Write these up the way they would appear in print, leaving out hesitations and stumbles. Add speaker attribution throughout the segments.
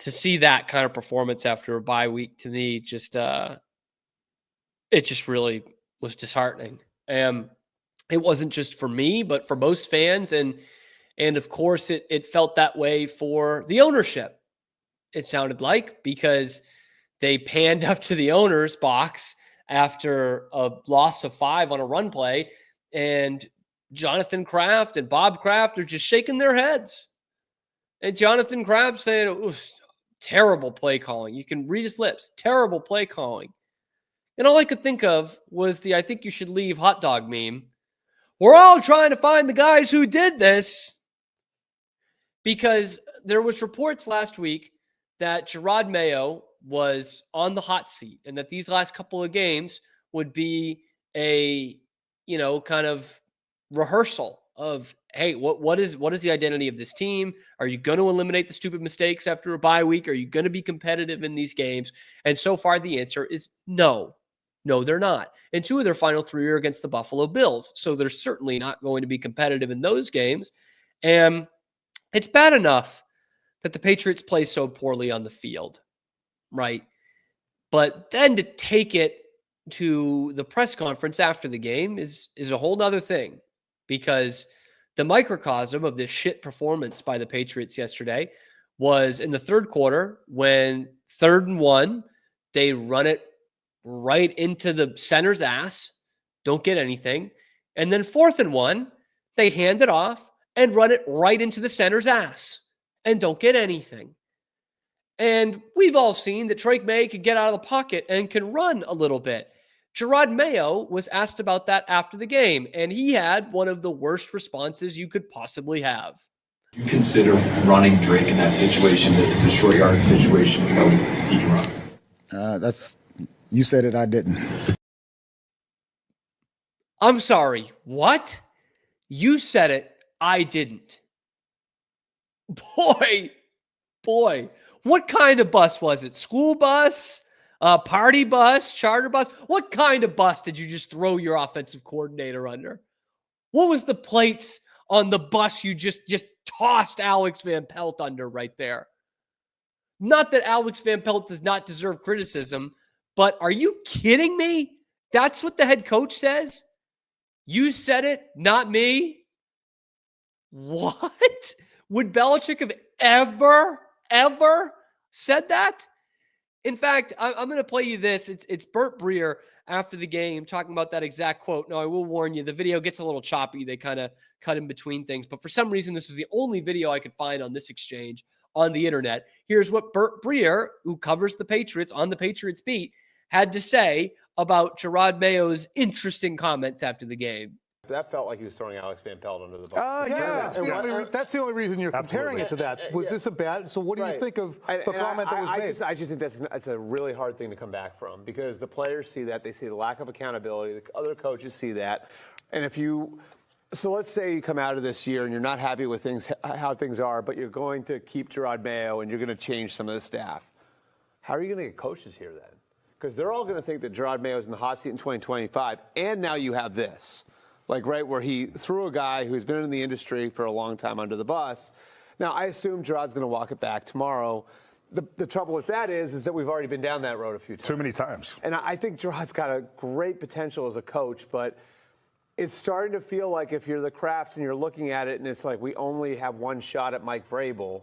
Speaker 1: to see that kind of performance after a bye week, to me, just it just really was disheartening. It wasn't just for me, but for most fans, and of course, it felt that way for the ownership. It sounded like, because they panned up to the owner's box after a loss of 5 on a run play, and Jonathan Kraft and Bob Kraft are just shaking their heads. And Jonathan Kraft saying it was terrible play calling. You can read his lips. Terrible play calling. And all I could think of was the "I think you should leave" hot dog meme. We're all trying to find the guys who did this. Because there was reports last week that Jerod Mayo was on the hot seat, and that these last couple of games would be a, kind of rehearsal of, hey, what is the identity of this team? Are you going to eliminate the stupid mistakes after a bye week? Are you going to be competitive in these games? And so far, the answer is no. No, they're not. And 2 of their final 3 are against the Buffalo Bills. So they're certainly not going to be competitive in those games. And it's bad enough that the Patriots play so poorly on the field, right? But then to take it to the press conference after the game is a whole nother thing, because the microcosm of this shit performance by the Patriots yesterday was in the third quarter, when 3rd and 1, they run it right into the center's ass, don't get anything. And then 4th and 1, they hand it off and run it right into the center's ass and don't get anything. And we've all seen that Drake Maye can get out of the pocket and can run a little bit. Jerod Mayo was asked about that after the game, and he had one of the worst responses you could possibly have.
Speaker 2: You consider running Drake in that situation, that it's a short yard situation, he can run?
Speaker 3: You said it, I didn't.
Speaker 1: I'm sorry, what? You said it, I didn't. Boy, what kind of bus was it? School bus? Party bus? Charter bus? What kind of bus did you just throw your offensive coordinator under? What was the plates on the bus you just tossed Alex Van Pelt under right there? Not that Alex Van Pelt does not deserve criticism, but are you kidding me? That's what the head coach says? You said it, not me? What? Would Belichick have ever said that? In fact, I'm going to play you this. It's Burt Breer after the game talking about that exact quote. Now, I will warn you, the video gets a little choppy. They kind of cut in between things. But for some reason, this is the only video I could find on this exchange on the internet. Here's what Burt Breer, who covers the Patriots on the Patriots beat, had to say about Jerod Mayo's interesting comments after the game.
Speaker 4: That felt like he was throwing Alex Van Pelt under the bus.
Speaker 5: That's the only reason you're comparing it to that. Was this a bad? So what do you think of the comment that was made?
Speaker 4: I just think that's a really hard thing to come back from, because the players see that. They see the lack of accountability. The other coaches see that. And so let's say you come out of this year and you're not happy with how things are, but you're going to keep Jerod Mayo and you're going to change some of the staff. How are you going to get coaches here then? Because they're all going to think that Jerod Mayo is in the hot seat in 2025, and now you have this. Where he threw a guy who's been in the industry for a long time under the bus. Now, I assume Jerod's going to walk it back tomorrow. The trouble with that is that we've already been down that road a few times.
Speaker 5: Too many times.
Speaker 4: And I think Jerod's got a great potential as a coach, but it's starting to feel like if you're the Krafts and you're looking at it and it's like we only have one shot at Mike Vrabel,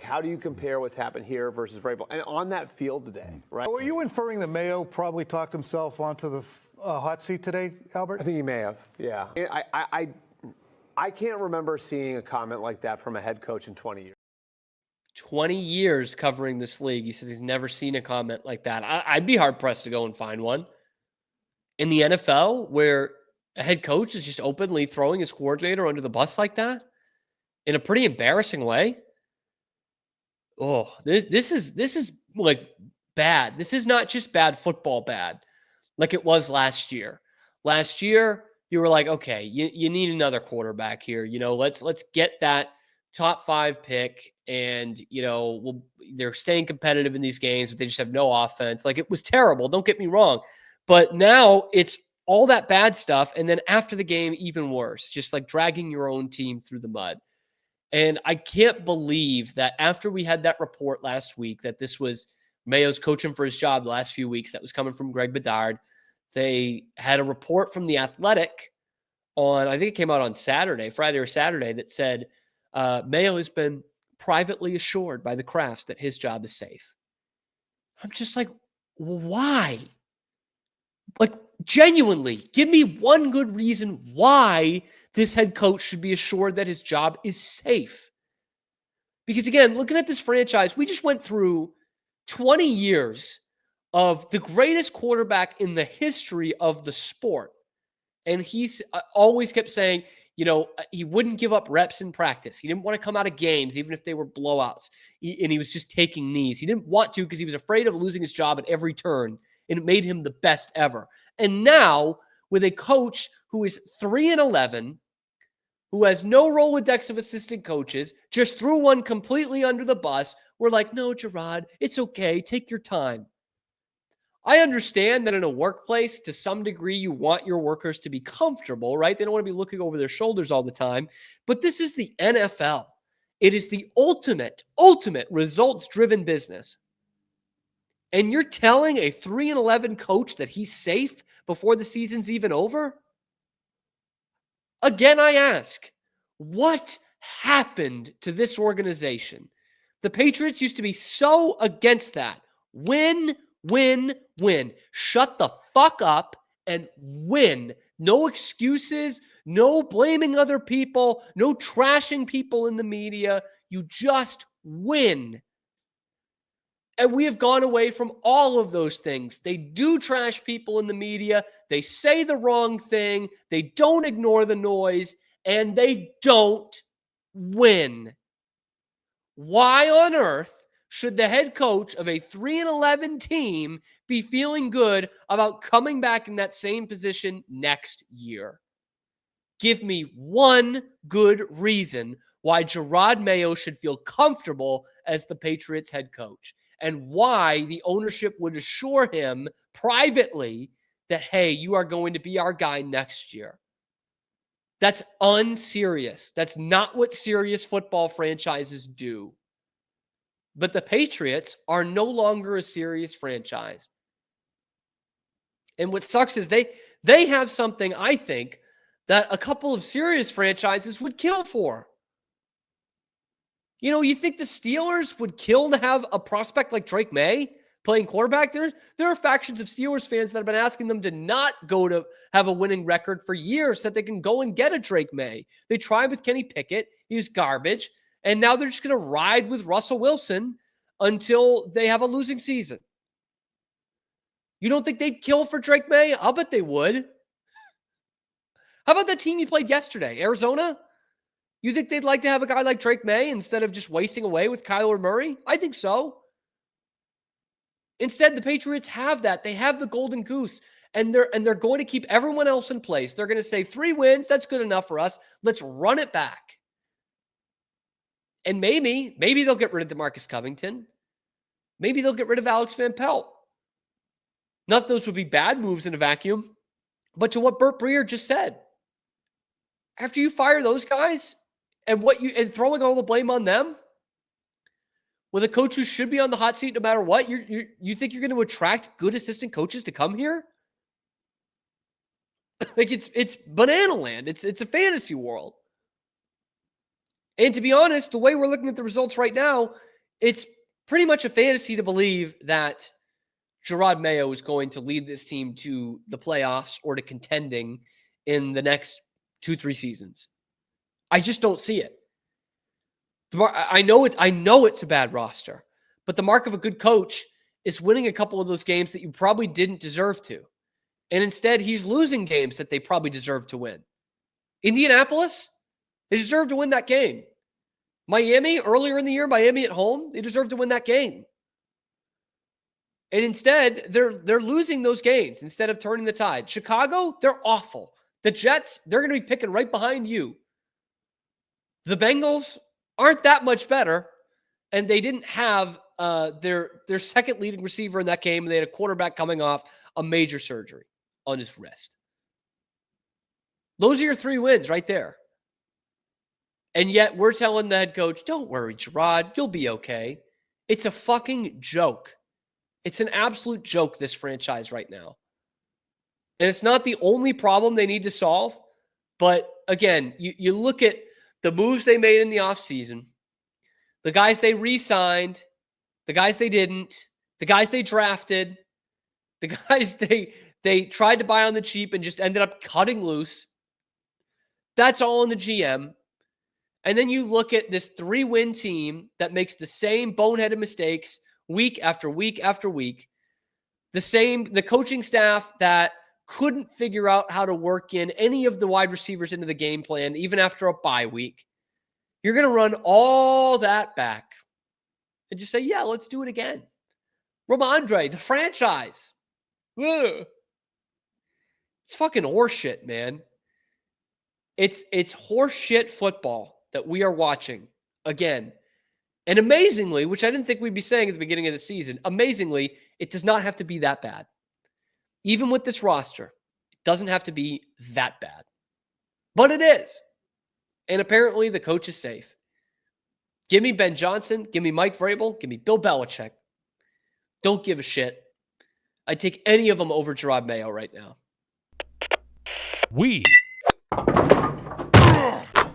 Speaker 4: how do you compare what's happened here versus Vrabel? And on that field today, right?
Speaker 5: Were you inferring that Mayo probably talked himself onto the hot seat today, Albert?
Speaker 4: I think he may have, yeah. I can't remember seeing a comment like that from a head coach in 20 years.
Speaker 1: 20 years covering this league. He says he's never seen a comment like that. I'd be hard-pressed to go and find one. In the NFL, where a head coach is just openly throwing his coordinator under the bus like that in a pretty embarrassing way. Oh, this is bad. This is not just bad football bad, like it was last year. Last year, you were like, okay, you need another quarterback here. Let's get that top 5 pick, and they're staying competitive in these games, but they just have no offense. It was terrible. Don't get me wrong, but now it's all that bad stuff, and then after the game, even worse. Just dragging your own team through the mud. And I can't believe that after we had that report last week that this was Mayo's coaching for his job the last few weeks, that was coming from Greg Bedard. They had a report from The Athletic on, I think it came out on Friday or Saturday, that said Mayo has been privately assured by the Krafts that his job is safe. I'm just like, why? Like, genuinely, give me one good reason why this head coach should be assured that his job is safe. Because again, looking at this franchise, we just went through 20 years of the greatest quarterback in the history of the sport. And he's always kept saying, he wouldn't give up reps in practice. He didn't want to come out of games, even if they were blowouts. And he was just taking knees. He didn't want to because he was afraid of losing his job at every turn. And it made him the best ever. And now, with a coach who is 3-11, who has no Rolodex of assistant coaches, just threw one completely under the bus, we're like, no, Jerod, it's okay. Take your time. I understand that in a workplace, to some degree, you want your workers to be comfortable, right? They don't want to be looking over their shoulders all the time. But this is the NFL. It is the ultimate results-driven business. And you're telling a 3-11 coach that he's safe before the season's even over? Again, I ask, what happened to this organization? The Patriots used to be so against that. Win. Shut the fuck up and win. No excuses, no blaming other people, no trashing people in the media. You just win. And we have gone away from all of those things. They do trash people in the media. They say the wrong thing. They don't ignore the noise. And they don't win. Why on earth should the head coach of a 3-11 team be feeling good about coming back in that same position next year? Give me one good reason why Jerod Mayo should feel comfortable as the Patriots head coach, and why the ownership would assure him privately that, hey, you are going to be our guy next year. That's unserious. That's not what serious football franchises do. But the Patriots are no longer a serious franchise. And what sucks is they have something, I think, that a couple of serious franchises would kill for. You think the Steelers would kill to have a prospect like Drake Maye playing quarterback? There are factions of Steelers fans that have been asking them to not go to have a winning record for years so that they can go and get a Drake Maye. They tried with Kenny Pickett. He was garbage. And now they're just going to ride with Russell Wilson until they have a losing season. You don't think they'd kill for Drake Maye? I'll bet they would. How about that team you played yesterday, Arizona? You think they'd like to have a guy like Drake Maye instead of just wasting away with Kyler Murray? I think so. Instead, the Patriots have that. They have the golden goose, and they're going to keep everyone else in place. They're going to say 3 wins, that's good enough for us. Let's run it back. And maybe they'll get rid of DeMarcus Covington. Maybe they'll get rid of Alex Van Pelt. Not those would be bad moves in a vacuum, but to what Burt Breer just said, after you fire those guys and throwing all the blame on them, with a coach who should be on the hot seat no matter what, you think you're going to attract good assistant coaches to come here? Like it's banana land. It's a fantasy world. And to be honest, the way we're looking at the results right now, it's pretty much a fantasy to believe that Jerod Mayo is going to lead this team to the playoffs or to contending in the next 2-3 seasons. I just don't see it. I know it's a bad roster, but the mark of a good coach is winning a couple of those games that you probably didn't deserve to. And instead, he's losing games that they probably deserve to win. Indianapolis, they deserve to win that game. Miami, earlier in the year, Miami at home, they deserve to win that game. And instead, they're losing those games instead of turning the tide. Chicago, they're awful. The Jets, they're going to be picking right behind you. The Bengals aren't that much better, and they didn't have their second leading receiver in that game, and they had a quarterback coming off a major surgery on his wrist. Those are your 3 wins right there. And yet we're telling the head coach, don't worry, Jerod, you'll be okay. It's a fucking joke. It's an absolute joke, this franchise right now. And it's not the only problem they need to solve. But again, you look at the moves they made in the offseason, the guys they re-signed, the guys they didn't, the guys they drafted, the guys they tried to buy on the cheap and just ended up cutting loose. That's all in the GM. And then you look at this 3-win team that makes the same boneheaded mistakes week after week after week. The coaching staff that couldn't figure out how to work in any of the wide receivers into the game plan, even after a bye week. You're going to run all that back and just say, yeah, let's do it again. Ramondre, the franchise. Ugh. It's fucking horseshit, man. It's horseshit football that we are watching again. And amazingly, which I didn't think we'd be saying at the beginning of the season, amazingly, it does not have to be that bad. Even with this roster, it doesn't have to be that bad. But it is. And apparently the coach is safe. Give me Ben Johnson. Give me Mike Vrabel. Give me Bill Belichick. Don't give a shit. I'd take any of them over Jerod Mayo right now.
Speaker 6: We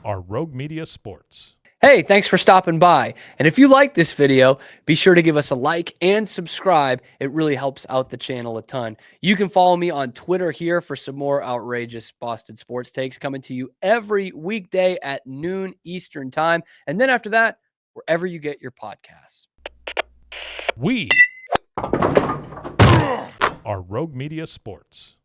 Speaker 6: are Rogue Media Sports.
Speaker 1: Hey, thanks for stopping by. And if you like this video, be sure to give us a like and subscribe. It really helps out the channel a ton. You can follow me on Twitter here for some more outrageous Boston sports takes coming to you every weekday at noon Eastern time. And then after that, wherever you get your podcasts.
Speaker 6: We are Rogue Media Sports.